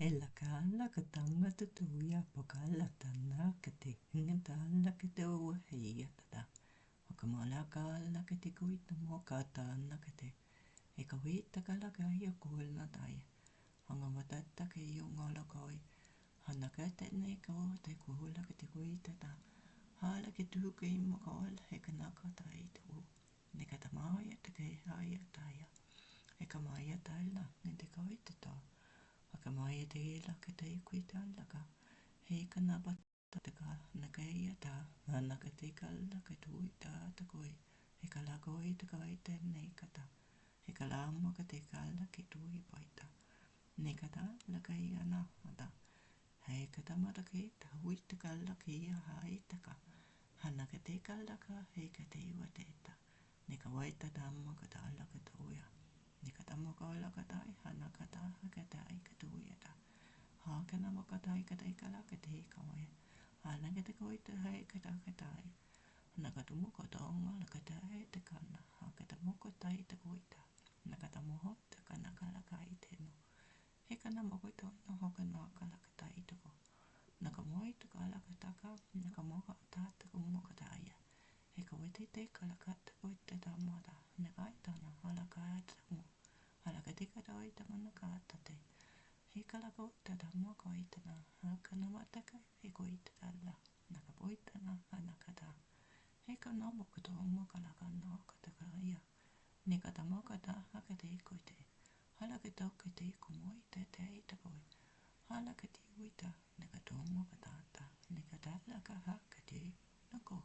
Ella kala katanga tatuya pakala tana kati ingantala kati uhiya tada. Wakamala kala kati kuita mo katana kati. Eka wita kala kaya kuulna taya. Hanga matata kaya ngola koi. Hana kata ne ko te kuula kati kuita ta. Hala ki tuka ima koala eka naka tai tu. Eka tamaya te kei haya taya. Eka maya tala ninte koita ta. Aka mai te la ka te kuita la ka he ka na ba te ka na ka ia ta na ka te ka la ka tu ta ta koi he ka la koi te ka te nei ka ta he ka la mo ka te ka la ki tu I paita ne ka ta la ka ia na ta he ka ta ma ke ta hui te ka la ki ia hai te ka hana ka te ka la ka he ka te iwa te ta ne ka wai ta ta mo ka ta la ka tu ia ne ka ta mo ka la ka ta hana ka ta ka tu ia ta ha ka na mo ka tai ka tai ka la ka te ka wai hana ka te koi te hai ka tai na ka tu mo ka ta onga la ka tai te ka na ha ka ta mo ka tai te koi ta na ka ta mo ho te ka na ka la ka I te no he ka na mo koi ta no ho ka na ka la ka tai te ko na ka mo I te ka la ka ta ka na ka mo ka ta te ko mo ka tai ia he ka wai te ka la ka te koi te ta mo ta na ka I ta na hala ka te mo hala ka te ka tai te mana ka ta te he ka la ko te ta mo ko I te na ha ka na mata ka he ko I te ta la na ka poi te na ana ka ta he ka na mo ka to mo ka la ka na ka te ka ia ne ka ta mo ka ta ha ka te ko te hala ka tau ka te ko mo I te I te koi hala ka te uita ne ka to mo ka ta ta ne ka ta la ka ha ka te na ko